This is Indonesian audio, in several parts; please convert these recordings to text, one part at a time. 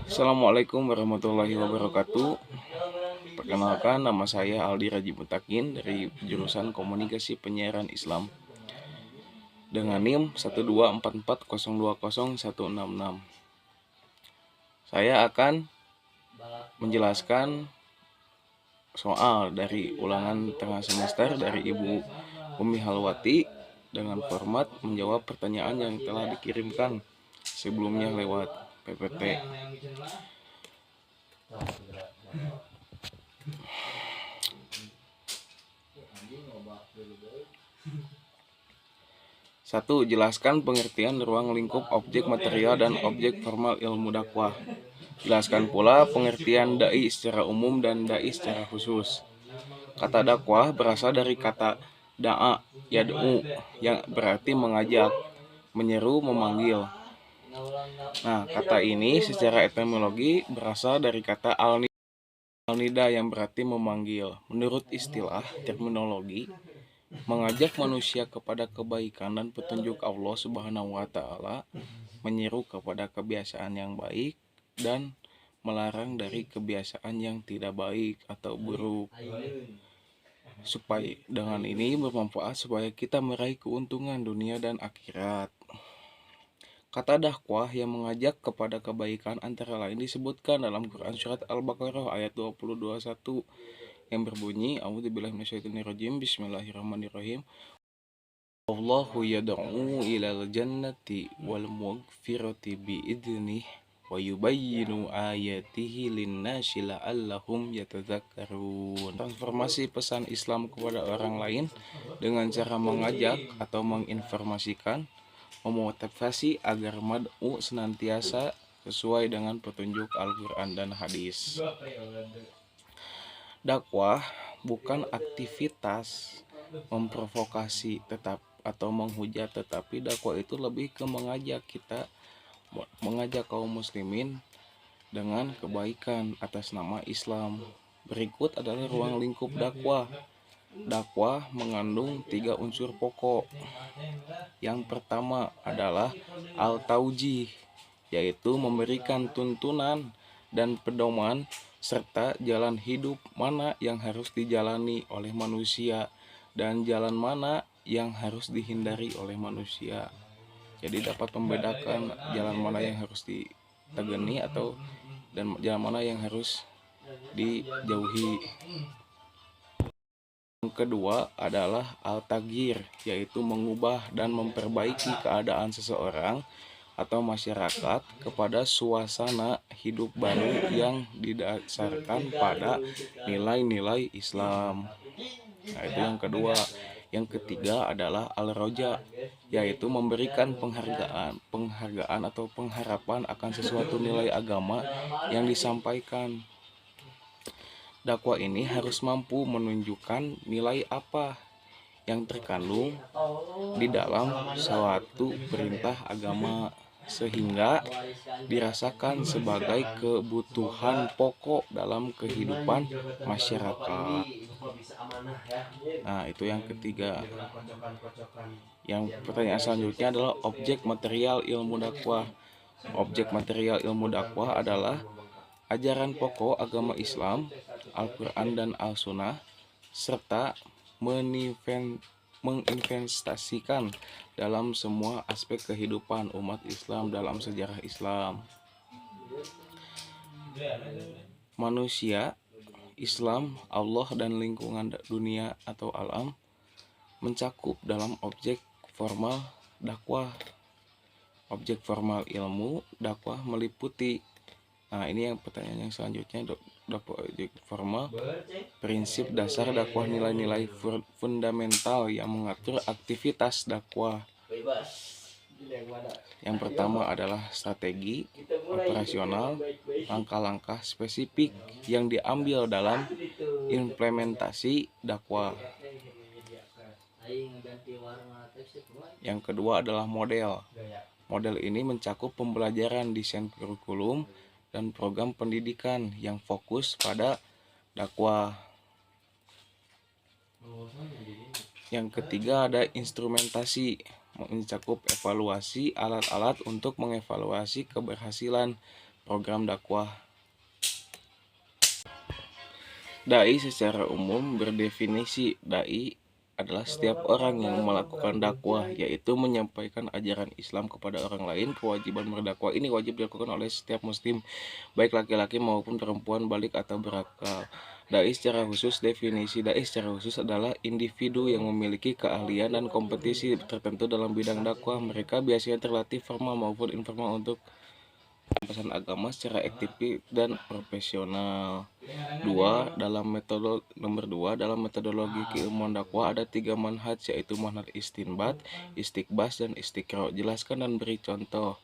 Assalamualaikum warahmatullahi wabarakatuh. Perkenalkan, nama saya Aldi Raji Mutakin dari jurusan Komunikasi Penyiaran Islam dengan NIM 124402016. Saya akan menjelaskan soal dari ulangan tengah semester dari Ibu Umi Halwati dengan format menjawab pertanyaan yang telah dikirimkan sebelumnya lewat PPT. Satu, jelaskan pengertian ruang lingkup objek material dan objek formal ilmu dakwah. Jelaskan pula pengertian dai secara umum dan dai secara khusus. Kata dakwah berasal dari kata da'a, yad'u, yang berarti mengajak, menyeru, memanggil. Nah, kata ini secara etimologi berasal dari kata al-nida yang berarti memanggil. Menurut istilah terminologi, mengajak manusia kepada kebaikan dan petunjuk Allah Subhanahu wa taala, menyeru kepada kebiasaan yang baik dan melarang dari kebiasaan yang tidak baik atau buruk. Supaya dengan ini bermanfaat supaya kita meraih keuntungan dunia dan akhirat. Kata dakwah yang mengajak kepada kebaikan antara lain disebutkan dalam Quran surat Al-Baqarah ayat 21 yang berbunyi, A'udzubillahi minasyaitonirrajim, Bismillahirrahmanirrahim. Allahu yad'u ilal jannati wal maghfirati biidnih wa yubayyinu ayatihi linnasi la'allahum yatadzakkarun. Transformasi pesan Islam kepada orang lain dengan cara mengajak atau menginformasikan, memotivasi agar mad'u senantiasa sesuai dengan petunjuk Al-Quran dan hadis. Dakwah bukan aktivitas memprovokasi atau menghujat, tetapi dakwah itu lebih ke mengajak kaum muslimin dengan kebaikan atas nama Islam. Berikut adalah ruang lingkup dakwah. Dakwah mengandung 3 unsur pokok. Yang pertama adalah al-taujih, yaitu memberikan tuntunan dan pedoman serta jalan hidup mana yang harus dijalani oleh manusia dan jalan mana yang harus dihindari oleh manusia. Jadi dapat membedakan jalan mana yang harus ditegani dan jalan mana yang harus dijauhi. Yang kedua adalah al-taghyir, yaitu mengubah dan memperbaiki keadaan seseorang atau masyarakat kepada suasana hidup baru yang didasarkan pada nilai-nilai Islam. Nah, itu yang kedua. Yang ketiga adalah al-roja, yaitu memberikan penghargaan atau pengharapan akan sesuatu nilai agama yang disampaikan. Dakwah ini harus mampu menunjukkan nilai apa yang terkandung di dalam suatu perintah agama sehingga dirasakan sebagai kebutuhan pokok dalam kehidupan masyarakat. Nah, itu yang ketiga. Yang pertanyaan selanjutnya adalah objek material ilmu dakwah. Objek material ilmu dakwah adalah ajaran pokok agama Islam, Al-Quran dan Al-Sunnah, serta menginvestasikan dalam semua aspek kehidupan umat Islam dalam sejarah Islam. Manusia, Islam, Allah, dan lingkungan dunia atau alam mencakup dalam objek formal dakwah. Objek formal ilmu dakwah meliputi, nah ini yang pertanyaan yang selanjutnya, objek formal, prinsip dasar dakwah, nilai-nilai fundamental yang mengatur aktivitas dakwah. Yang pertama adalah strategi operasional, langkah-langkah spesifik yang diambil dalam implementasi dakwah. Yang kedua adalah model. Model ini mencakup pembelajaran, desain kurikulum, dan program pendidikan yang fokus pada dakwah. Yang ketiga ada instrumentasi, mencakup evaluasi alat-alat untuk mengevaluasi keberhasilan program dakwah. Dai secara umum berdefinisi dai adalah setiap orang yang melakukan dakwah, yaitu menyampaikan ajaran Islam kepada orang lain. Kewajiban berdakwah ini wajib dilakukan oleh setiap muslim, baik laki-laki maupun perempuan, balik atau berakal. Dai secara khusus, definisi dai secara khusus adalah individu yang memiliki keahlian dan kompetisi tertentu dalam bidang dakwah. Mereka biasanya terlatih formal maupun informal untuk pesan agama secara aktif dan profesional. Nomor 2, dalam metodologi keilmuan dakwah ada 3 manhaj, yaitu manhaj istinbat, istiqbas, dan istiqro. Jelaskan dan beri contoh.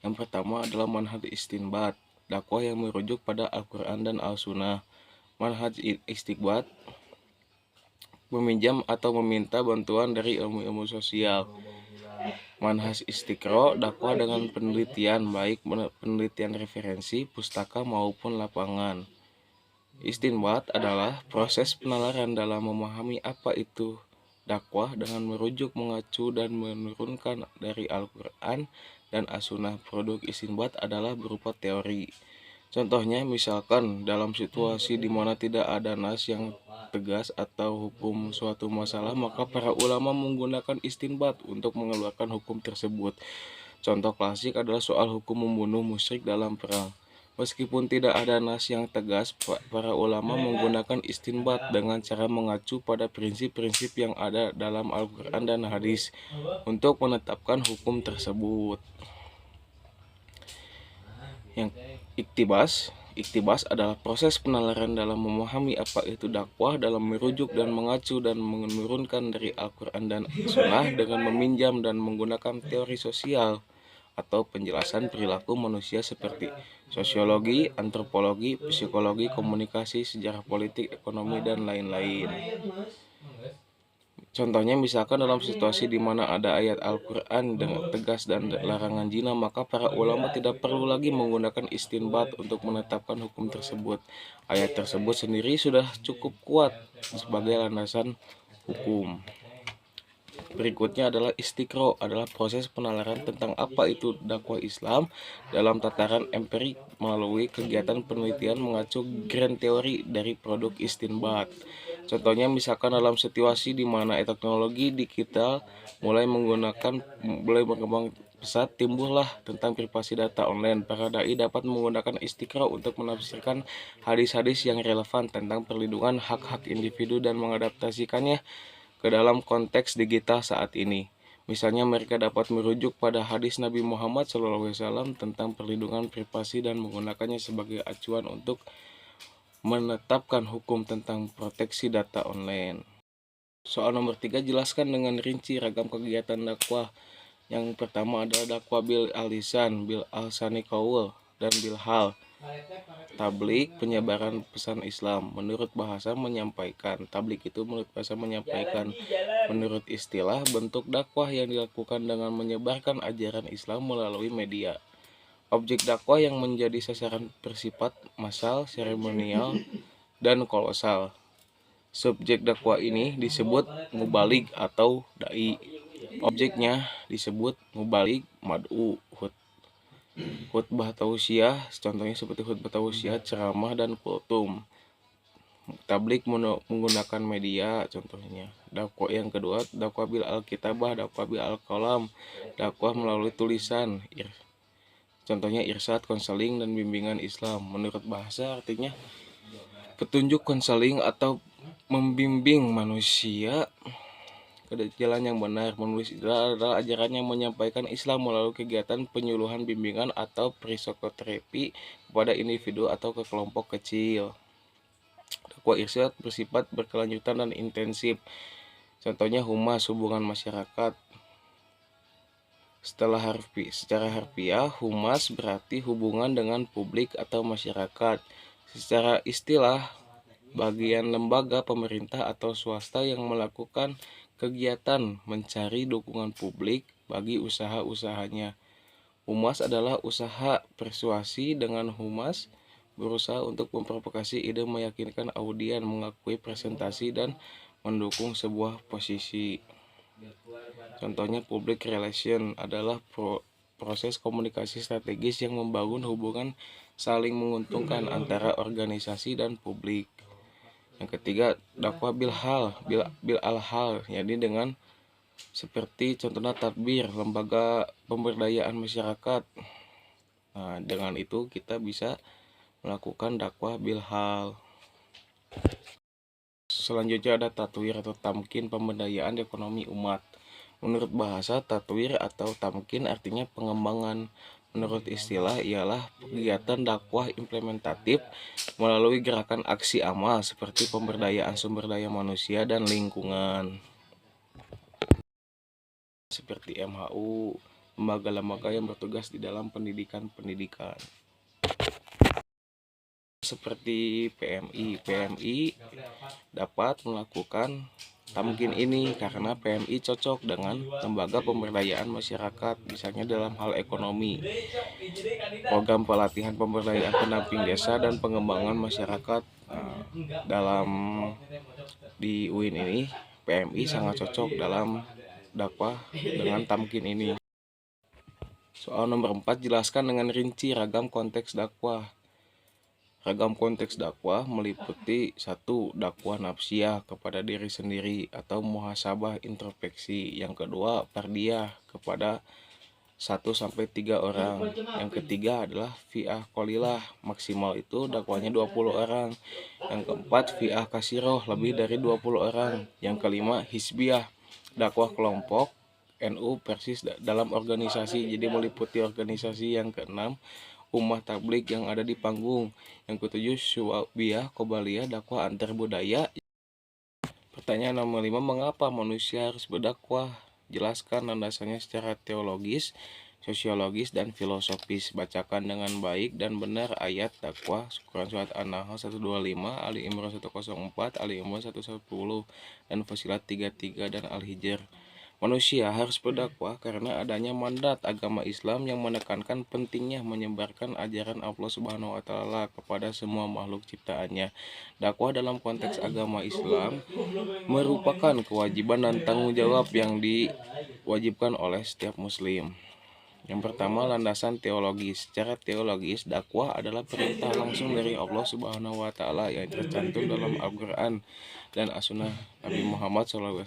Yang pertama adalah manhaj istinbat, dakwah yang merujuk pada Al-Quran dan Al-Sunnah. Manhaj istiqbat, meminjam atau meminta bantuan dari ilmu-ilmu sosial. Manhaj istiqro, dakwah dengan penelitian, baik penelitian referensi, pustaka maupun lapangan. Istinbat adalah proses penalaran dalam memahami apa itu dakwah dengan merujuk, mengacu, dan menurunkan dari Al-Quran dan As-Sunnah. Produk istinbat adalah berupa teori. Contohnya, misalkan dalam situasi di mana tidak ada nas yang tegas atau hukum suatu masalah, maka para ulama menggunakan istinbat untuk mengeluarkan hukum tersebut. Contoh klasik adalah soal hukum membunuh musyrik dalam perang. Meskipun tidak ada nas yang tegas, para ulama menggunakan istinbat dengan cara mengacu pada prinsip-prinsip yang ada dalam Al-Quran dan hadis untuk menetapkan hukum tersebut. Yang iktibas adalah proses penalaran dalam memahami apa itu dakwah dalam merujuk dan mengacu dan menurunkan dari Al-Quran dan Sunnah dengan meminjam dan menggunakan teori sosial atau penjelasan perilaku manusia seperti sosiologi, antropologi, psikologi, komunikasi, sejarah politik, ekonomi, dan lain-lain. Contohnya, misalkan dalam situasi di mana ada ayat Al-Quran dengan tegas dan larangan zina, maka para ulama tidak perlu lagi menggunakan istinbat untuk menetapkan hukum tersebut. Ayat tersebut sendiri sudah cukup kuat sebagai landasan hukum. Berikutnya adalah istiqro, adalah proses penalaran tentang apa itu dakwah Islam dalam tataran empirik melalui kegiatan penelitian mengacu grand teori dari produk istinbat. Contohnya, misalkan dalam situasi di mana teknologi digital mulai berkembang pesat, timbullah tentang privasi data online. Para dai dapat menggunakan istiqro untuk menafsirkan hadis-hadis yang relevan tentang perlindungan hak-hak individu dan mengadaptasikannya ke dalam konteks digital saat ini. Misalnya, mereka dapat merujuk pada hadis Nabi Muhammad SAW tentang perlindungan privasi dan menggunakannya sebagai acuan untuk menetapkan hukum tentang proteksi data online. Soal nomor 3, jelaskan dengan rinci ragam kegiatan dakwah. Yang pertama adalah dakwah bil al-lisan, bil al-sani qaul, dan bil hal. Tablik, penyebaran pesan Islam. Menurut bahasa menyampaikan. Tablik itu menurut bahasa menyampaikan. Menurut istilah, bentuk dakwah yang dilakukan dengan menyebarkan ajaran Islam melalui media. Objek dakwah yang menjadi sasaran bersifat massal, seremonial, dan kolosal. Subjek dakwah ini disebut mubalig atau dai. Objeknya disebut mubalig, mad'u, khutbah tausiah, contohnya seperti khutbah tausiah, ceramah, dan kultum. Tablik menggunakan media, contohnya. Dakwah yang kedua, dakwah bil al-kitabah, dakwah bil al-qalam, dakwah melalui tulisan. Contohnya irsyad, konseling, dan bimbingan Islam. Menurut bahasa artinya petunjuk, konseling, atau membimbing manusia ke jalan yang benar. Menulis adalah ajaran yang menyampaikan Islam melalui kegiatan penyuluhan, bimbingan, atau psikoterapi kepada individu atau ke kelompok kecil. Dakwah irsyad bersifat berkelanjutan dan intensif. Contohnya humas, hubungan masyarakat. Secara harfiah, humas berarti hubungan dengan publik atau masyarakat. Secara istilah, bagian lembaga pemerintah atau swasta yang melakukan kegiatan mencari dukungan publik bagi usaha-usahanya. Humas adalah usaha persuasi, dengan humas berusaha untuk memprovokasi ide, meyakinkan audien, mengakui presentasi, dan mendukung sebuah posisi. Contohnya, public relation adalah proses komunikasi strategis yang membangun hubungan saling menguntungkan antara organisasi dan publik. Yang ketiga, dakwah bil al-hal, yakni dengan seperti contohnya tadbir, lembaga pemberdayaan masyarakat. Nah, dengan itu kita bisa melakukan dakwah bil hal. Selanjutnya ada tatwir atau tamkin, pemberdayaan ekonomi umat. Menurut bahasa, tatwir atau tamkin artinya pengembangan. Menurut istilah ialah kegiatan dakwah implementatif melalui gerakan aksi amal seperti pemberdayaan sumber daya manusia dan lingkungan. Seperti MHU, lembaga-lembaga yang bertugas di dalam pendidikan. Seperti PMI dapat melakukan tamkin ini karena PMI cocok dengan lembaga pemberdayaan masyarakat, misalnya dalam hal ekonomi, program pelatihan pemberdayaan pendamping desa dan pengembangan masyarakat. Dalam di UIN ini PMI sangat cocok dalam dakwah dengan tamkin ini. Soal nomor 4, jelaskan dengan rinci ragam konteks dakwah. Ragam konteks dakwah meliputi 1. Dakwah nafsiyah kepada diri sendiri atau muhasabah introspeksi. Yang kedua, fardiyah kepada 1-3 orang. Yang ketiga adalah fi'ah qolilah, maksimal itu dakwahnya 20 orang. Yang keempat, fi'ah kasiroh, lebih dari 20 orang. Yang kelima, hizbiyah, dakwah kelompok NU persis dalam organisasi, jadi meliputi organisasi. Yang keenam, ummah tablik yang ada di panggung. Yang ketujuh, syu'abiyah qobaliyah, dakwah antar budaya. Pertanyaan nomor 5, mengapa manusia harus berdakwah? Jelaskan landasannya secara teologis, sosiologis, dan filosofis. Bacakan dengan baik dan benar ayat dakwah Quran Surat An-Nahl 125, Ali Imran 104, Ali Imran 110, dan Fussilat 33 dan Al-Hijr. Manusia harus berdakwah karena adanya mandat agama Islam yang menekankan pentingnya menyebarkan ajaran Allah Subhanahu wa taala kepada semua makhluk ciptaannya. Dakwah dalam konteks agama Islam merupakan kewajiban dan tanggung jawab yang diwajibkan oleh setiap muslim. Yang pertama, landasan teologis. Secara teologis, dakwah adalah perintah langsung dari Allah Subhanahu wa taala yang tercantum dalam Al-Qur'an dan As-Sunnah Nabi Muhammad SAW.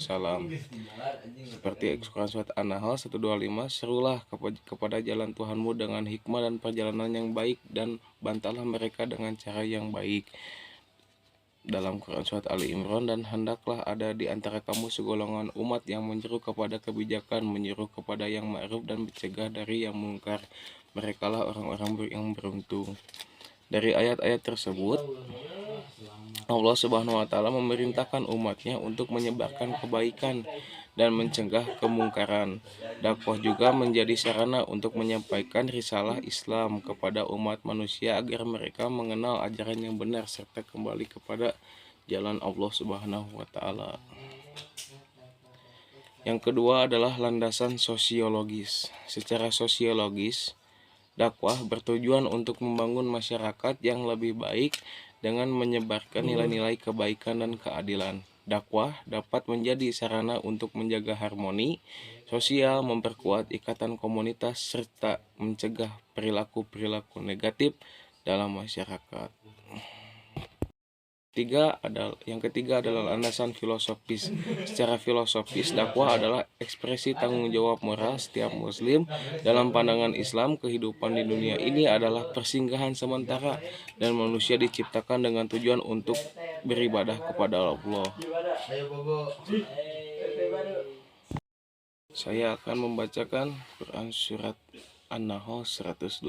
Seperti Quran Surat An-Nahl 125, serulah kepada jalan Tuhanmu dengan hikmah dan perjalanan yang baik, dan bantalah mereka dengan cara yang baik. Dalam Quran Surat Ali Imran, dan hendaklah ada di antara kamu segolongan umat yang menyeru kepada kebijakan, menyuruh kepada yang ma'ruf dan mencegah dari yang mungkar. Merekalah orang-orang yang beruntung. Dari ayat-ayat tersebut, Allah Subhanahu wa taala memerintahkan umatnya untuk menyebarkan kebaikan dan mencegah kemungkaran. Dakwah juga menjadi sarana untuk menyampaikan risalah Islam kepada umat manusia agar mereka mengenal ajaran yang benar serta kembali kepada jalan Allah Subhanahu wa taala. Yang kedua adalah landasan sosiologis. Secara sosiologis, dakwah bertujuan untuk membangun masyarakat yang lebih baik dengan menyebarkan nilai-nilai kebaikan dan keadilan. Dakwah dapat menjadi sarana untuk menjaga harmoni sosial, memperkuat ikatan komunitas, serta mencegah perilaku-perilaku negatif dalam masyarakat. Yang ketiga adalah landasan filosofis. Secara filosofis, dakwah adalah ekspresi tanggung jawab moral setiap muslim. Dalam pandangan Islam, kehidupan di dunia ini adalah persinggahan sementara dan manusia diciptakan dengan tujuan untuk beribadah kepada Allah. Saya akan membacakan Quran Surat An-Nahl 125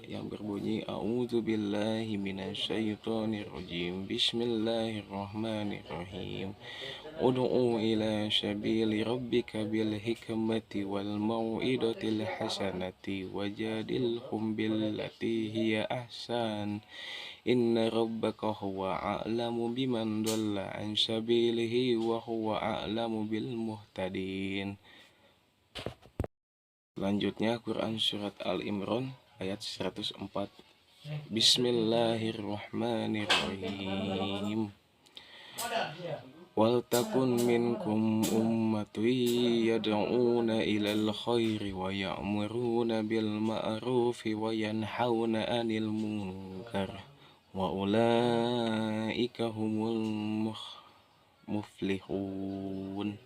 yang berbunyi, A'udzubillahi minasyaitonirrajim. Bismillahirrahmanirrahim. Ud'u ila sabili rabbika bil hikmati wal mau'izatil hasanati wajadilhum billati hiya ahsan. Inna rabbaka huwa a'lamu biman dhalla an sabilihi wa huwa a'lamu bil muhtadin. Selanjutnya Quran Surat Al-Imran ayat 104. Bismillahirrahmanirrahim. Waltakun minkum ummatun yad'una ilal khairi wa ya'muruna bil ma'rufi wa yanhauna 'anil munkar wa ulaika humul muflihun.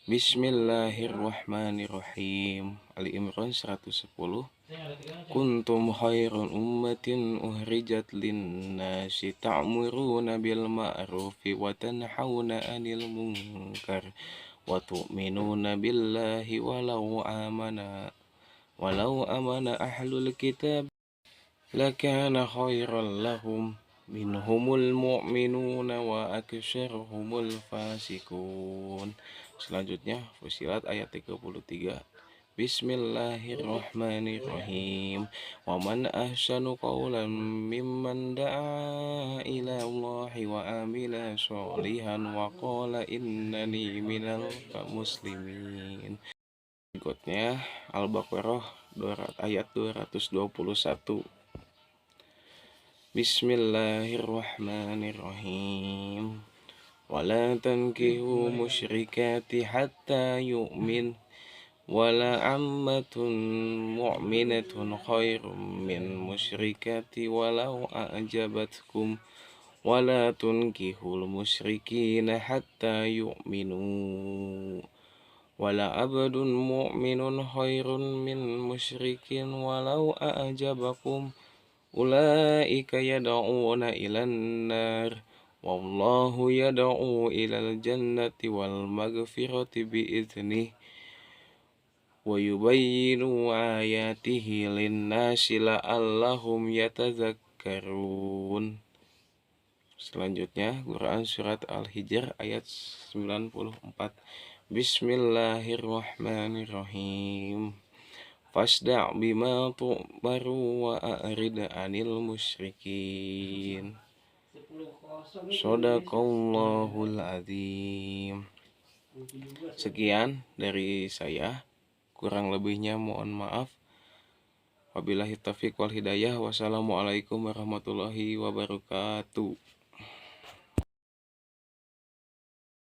Bismillahirrahmanirrahim. Ali Imran 110. Kuntum khairan ummatin uhrijat linnasi ta'muruna bil ma'rufi wa tanhauna 'anil munkar wa tu'minuna billahi walau amana ahlul kitab lakana khairan lahum minhumul mu'minuna wa aktsyaruhumul fasikun. Selanjutnya Fusilat ayat 33. Bismillahirrahmanirrahim. Wa man ahsanu qawlan mimman da'a ila Allahi wa amila sholihan wa qala innani minal muslimin. Berikutnya Al-Baqarah ayat 221. Bismillahirrahmanirrahim. Wala tankihu musyrikati hatta yu'min wala ammatun mu'minatun khairum min musyrikati walau a'jabatkum wala tunkihul musyrikina hatta yu'minu wala abdun mu'minun khairun min musyrikin walau a'jabakum ulaika yad'una ilan nar wallahu yad'u ilal jannati wal maghfirati bi'idnih wa yubayyinu ayatihi linnasi la'allahum yatadzakkarun. Selanjutnya Quran surat Al-Hijr ayat 94. Bismillahirrahmanirrahim. Fasda' bima tu'maru wa a'rid 'anil musyrikin. Shadaqallahul azim. Sekian dari saya. Kurang lebihnya mohon maaf. Wabillahi taufiq wal hidayah. Wassalamualaikum warahmatullahi wabarakatuh.